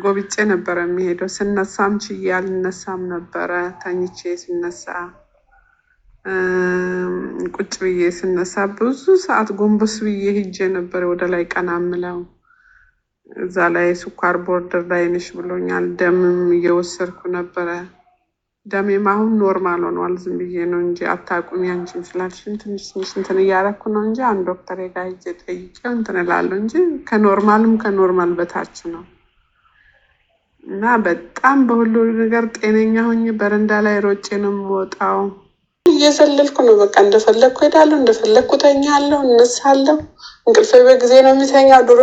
ጎብጬ ነበረ የሚሄደው። ስነሳም ችዬ አልነሳም ነበረ። ተኝቼ ስነሳ ቁጭ ብዬ ስነሳ ብዙ ሰዓት ጎንበስ ብዬ ሂጄ ነበር ወደ ላይ ቀና ምለው። እዛ ላይ ስኳር ቦርደር ላይ ነሽ ብሎኛል። ደምም እየወሰድኩ ነበረ። ደሜም አሁን ኖርማል ሆኗል። ዝም ብዬ ነው እንጂ አታውቁም ያንቺም ስላልሽኝ ትንሽ እንትን እያደረኩ ነው እንጂ አንድ ዶክተር ጋር ሂጄ ጠይቄው እንትን እላለሁ እንጂ ከኖርማል በታች ነው። እና በጣም በሁሉ ነገር ጤነኛ ሆኜ በረንዳ ላይ ሮጬ ነው የምወጣው። እየዘለልኩ ነው በቃ እንደፈለግኩ ሄዳለሁ፣ እንደፈለግኩ ተኛለሁ፣ እነሳለሁ። እንቅልፌ በጊዜ ነው የሚተኛው። ድሮ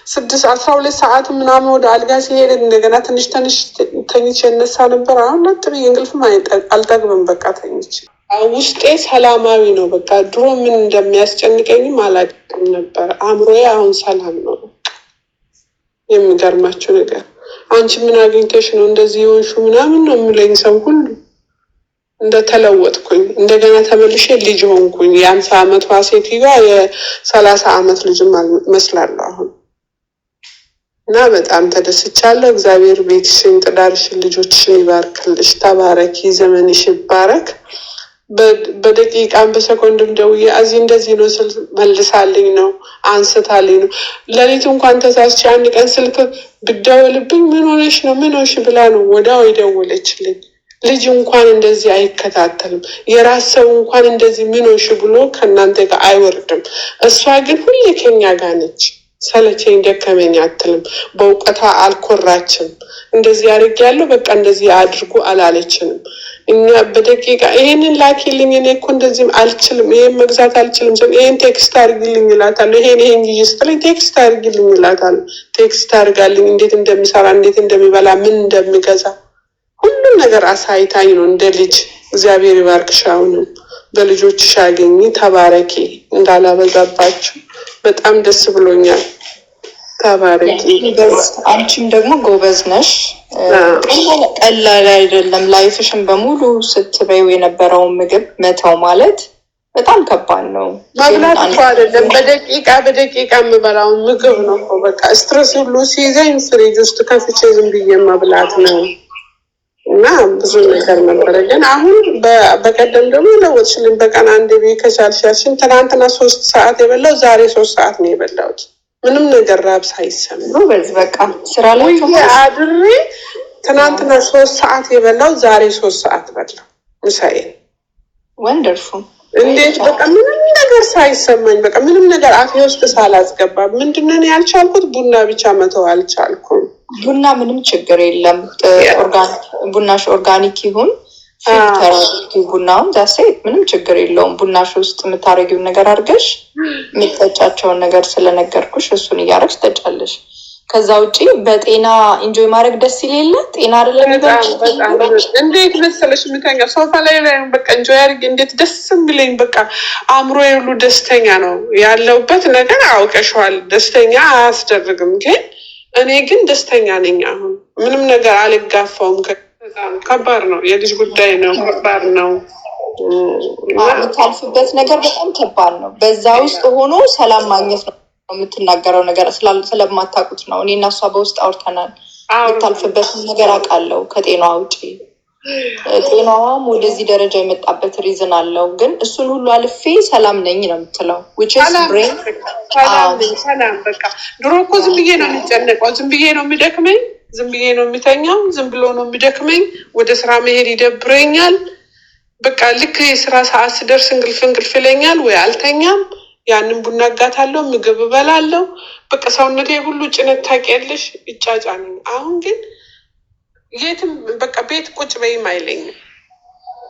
12 ሰዓት ምናምን ወደ አልጋ ሲሄድ እንደገና ትንሽ ተኝቼ እነሳ ነበር። አሁን ለጥ ብዬ እንቅልፍም አልጠግብም በቃ ተኝቼ። ውስጤ ሰላማዊ ነው በቃ። ድሮ ምን እንደሚያስጨንቀኝም አላውቅም ነበር። አእምሮዬ አሁን ሰላም ነው። የሚገርማችሁ ነገር አንቺ ምን አግኝተሽ ነው እንደዚህ የሆንሹ ምናምን ነው የሚለኝ ሰው ሁሉ። እንደተለወጥኩኝ እንደገና ተመልሼ ልጅ ሆንኩኝ። የ50 ዓመቷ ሴትዮዋ የ30 ዓመት ልጅ መስላለሁ አሁን። እና በጣም ተደስቻለሁ። እግዚአብሔር ቤትሽን፣ ትዳርሽን፣ ልጆችሽን ይባርክልሽ። ተባረኪ፣ ዘመንሽ ይባረክ። በደቂቃም በሰኮንድም ደውዬ እዚህ እንደዚህ ነው ስል መልሳልኝ ነው አንስታልኝ ነው። ሌሊት እንኳን ተሳስቼ አንድ ቀን ስልክ ብደወልብኝ ምን ሆነሽ ነው ምን ሆንሽ ብላ ነው ወዲያው የደወለችልኝ። ልጅ እንኳን እንደዚህ አይከታተልም። የራስ ሰው እንኳን እንደዚህ ምን ሆንሽ ብሎ ከእናንተ ጋር አይወርድም። እሷ ግን ሁሌ ከኛ ጋር ነች። ሰለቸኝ ደከመኝ አትልም። በእውቀቷ አልኮራችም። እንደዚህ አድርጌያለሁ በቃ እንደዚህ አድርጉ አላለችንም። እኛ በደቂቃ ይሄንን ላኪልኝ፣ እኔ እኮ እንደዚህም አልችልም፣ ይሄን መግዛት አልችልም፣ ይሄን ቴክስት አድርጊልኝ እላታለሁ። ይሄን ስትለኝ ቴክስት አድርጊልኝ እላታለሁ። ቴክስት አድርጋልኝ እንዴት እንደሚሰራ እንዴት እንደሚበላ ምን እንደሚገዛ ሁሉም ነገር አሳይታኝ ነው እንደ ልጅ። እግዚአብሔር ይባርክሽ። አሁንም በልጆችሽ አገኚ፣ ተባረኪ። እንዳላበዛባችሁ በጣም ደስ ብሎኛል። ተባረኪ። አንቺም ደግሞ ጎበዝ ነሽ። ቀላል አይደለም። ላይፍሽን በሙሉ ስትበይው የነበረውን ምግብ መተው ማለት በጣም ከባድ ነው። መብላት እኮ አይደለም በደቂቃ የምበላውን ምግብ ነው እኮ በቃ። ስትረስ ሁሉ ሲይዘኝ ፍሪጅ ውስጥ ከፍቼ ዝም ብዬ መብላት ነው። እና ብዙ ነገር ነበረ። ግን አሁን በቀደም ደግሞ ለወጥሽልኝ በቀን አንድ ቤ ከቻልሻሽን ትናንትና 3 ሰዓት የበላው ዛሬ 3 ሰዓት ነው የበላሁት። ምንም ነገር ራብ ሳይሰማ በዚህ በቃ ስራ ላይ አድሬ ትናንትና 3 ሰዓት የበላው ዛሬ 3 ሰዓት በላው ምሳዬ። ወንደርፉል። እንዴት በቃ ምንም ነገር ሳይሰማኝ በቃ ምንም ነገር አፌ ውስጥ ሳላስገባ ምንድነው ያልቻልኩት? ቡና ብቻ መተው አልቻልኩም። ቡና ምንም ችግር የለም። ቡናሽ ኦርጋኒክ ይሁን ፊልተር ቡናውን ዛሴ ምንም ችግር የለውም። ቡናሽ ውስጥ የምታረጊውን ነገር አድርገሽ የምትጠጫቸውን ነገር ስለነገርኩሽ እሱን እያደረግሽ ትጠጫለሽ። ከዛ ውጪ በጤና ኢንጆይ ማድረግ ደስ ይላል። ጤና አይደለም እንዴት መሰለሽ የምተኛው ሶፋ ላይ በቃ ኢንጆይ አድርጌ እንዴት ደስ የሚለኝ በቃ አእምሮዬ ሁሉ ደስተኛ ነው። ያለውበት ነገር አውቀሽዋል። ደስተኛ አያስደርግም ግን እኔ ግን ደስተኛ ነኝ። አሁን ምንም ነገር አልጋፋውም። ከባድ ነው፣ የልጅ ጉዳይ ነው፣ ከባድ ነው። የምታልፍበት ነገር በጣም ከባድ ነው። በዛ ውስጥ ሆኖ ሰላም ማግኘት ነው የምትናገረው ነገር ስለማታውቁት ነው። እኔ እና እሷ በውስጥ አውርተናል። የምታልፍበት ነገር አውቃለሁ። ከጤናዋ ውጪ ጤናዋም ወደዚህ ደረጃ የመጣበት ሪዝን አለው። ግን እሱን ሁሉ አልፌ ሰላም ነኝ ነው የምትለው። ሰላም በቃ ድሮ እኮ ዝም ብዬ ነው የሚጨነቀው፣ ዝም ብዬ ነው የሚደክመኝ፣ ዝም ብዬ ነው የሚተኛው፣ ዝም ብሎ ነው የሚደክመኝ። ወደ ስራ መሄድ ይደብረኛል። በቃ ልክ የስራ ሰዓት ስደርስ እንቅልፍ ይለኛል ወይ አልተኛም። ያንን ቡና አጋታለሁ፣ ምግብ እበላለሁ። በቃ ሰውነቴ ሁሉ ጭነት ታውቂያለሽ ይጫጫነኝ። አሁን ግን የትም በቃ ቤት ቁጭ በይም አይለኝም።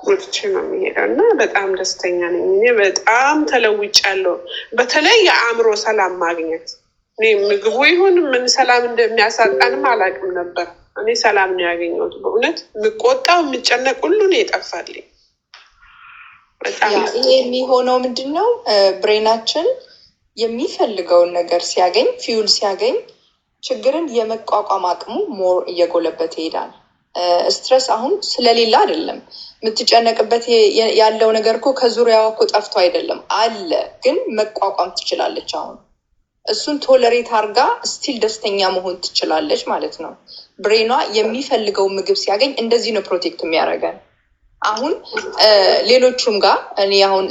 ወጥቼ ነው የሚሄደው እና በጣም ደስተኛ ነኝ። እኔ በጣም ተለውጫለሁ። በተለይ የአእምሮ ሰላም ማግኘት። እኔ ምግቡ ይሁን ምን ሰላም እንደሚያሳጣንም አላውቅም ነበር። እኔ ሰላም ነው ያገኘሁት። በእውነት የምቆጣው የምጨነቅ ሁሉ ነው የጠፋልኝ። ይሄ የሚሆነው ምንድን ነው? ብሬናችን የሚፈልገውን ነገር ሲያገኝ ፊውል ሲያገኝ ችግርን የመቋቋም አቅሙ ሞር እየጎለበት ይሄዳል። ስትረስ አሁን ስለሌለ አይደለም የምትጨነቅበት ያለው ነገር እኮ ከዙሪያዋ እኮ ጠፍቶ አይደለም አለ፣ ግን መቋቋም ትችላለች። አሁን እሱን ቶለሬት አርጋ ስቲል ደስተኛ መሆን ትችላለች ማለት ነው። ብሬኗ የሚፈልገው ምግብ ሲያገኝ እንደዚህ ነው ፕሮቴክት የሚያደርገን። አሁን ሌሎቹም ጋር እኔ አሁን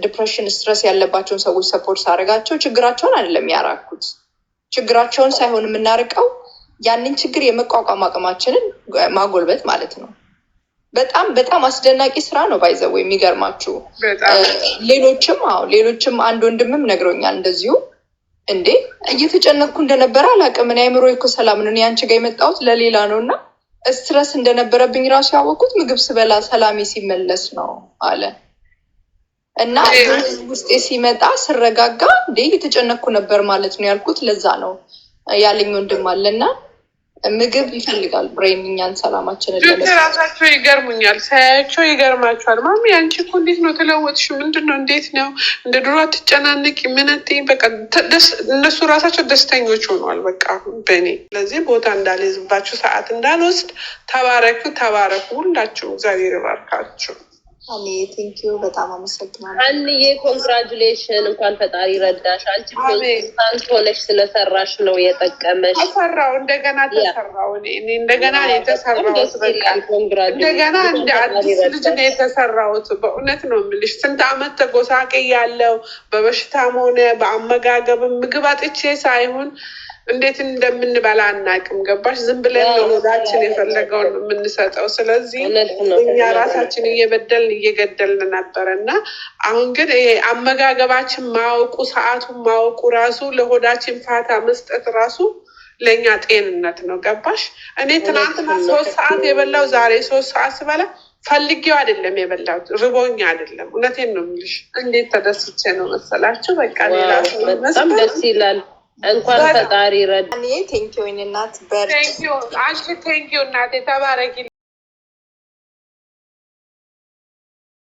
ዲፕሬሽን ስትረስ ያለባቸውን ሰዎች ሰፖርት ሳደርጋቸው ችግራቸውን አይደለም ያራኩት፣ ችግራቸውን ሳይሆን የምናርቀው ያንን ችግር የመቋቋም አቅማችንን ማጎልበት ማለት ነው። በጣም በጣም አስደናቂ ስራ ነው ባይዘው የሚገርማችሁ። ሌሎችም አንድ ወንድምም ነግሮኛል እንደዚሁ እንዴ እየተጨነቅኩ እንደነበረ አላውቅም። እኔ አይምሮ እኮ ሰላም ነው፣ አንቺ ጋር የመጣሁት ለሌላ ነው እና ስትረስ እንደነበረብኝ ራሱ ያወቅኩት ምግብ ስበላ ሰላሜ ሲመለስ ነው አለ እና ውስጤ ሲመጣ ስረጋጋ እንዴ እየተጨነቅኩ ነበር ማለት ነው ያልኩት። ለዛ ነው ያለኝ ወንድም አለና ምግብ ይፈልጋል ብሬን እኛን ሰላማችንን ራሳቸው ይገርሙኛል፣ ሳያቸው ይገርማቸዋል። ማሚ አንቺ እኮ እንዴት ነው ተለወጥሽ? ምንድን ነው እንዴት ነው እንደ ድሮ አትጨናነቂ? ምንት በቃ እነሱ ራሳቸው ደስተኞች ሆነዋል። በቃ በእኔ ስለዚህ ቦታ እንዳልይዝባችሁ ሰዓት እንዳልወስድ ተባረኩ ሁላችሁ። እግዚአብሔር ይባርካችሁ። ቴንኪዩ በጣም አመሰግናለሁ። አንዬ ኮንግራጁሌሽን፣ እንኳን ፈጣሪ ረዳሽ። አንቺ ፕሬዚዳንት ሆነሽ ስለሰራሽ ነው የጠቀመሽ። ተሰራው እንደገና ተሰራው እኔ እንደገና የተሰራሁት እንደገና እንደ አዲስ ልጅ ነው የተሰራሁት። በእውነት ነው የምልሽ። ስንት አመት ተጎሳቄ ያለው በበሽታም ሆነ በአመጋገብም ምግብ አጥቼ ሳይሆን እንዴት እንደምንበላ አናውቅም። ገባሽ? ዝም ብለን ነው ሆዳችን የፈለገውን የምንሰጠው። ስለዚህ እኛ ራሳችን እየገደልን ነበረ እና አሁን ግን ይሄ አመጋገባችን ማወቁ፣ ሰዓቱን ማወቁ ራሱ ለሆዳችን ፋታ መስጠት ራሱ ለእኛ ጤንነት ነው። ገባሽ? እኔ ትናንትና 3 ሰዓት የበላው ዛሬ 3 ሰዓት ስበላ ፈልጌው አይደለም የበላሁት፣ ርቦኛ አይደለም። እውነቴን ነው የምልሽ። እንዴት ተደስቼ ነው መሰላችሁ። በቃ ሌላ በጣም ደስ ይላል። እንኳን ፈጣሪ ረዳ። ቴንኪው እናት በር ቴንኪው እናቴ ተባረኪ።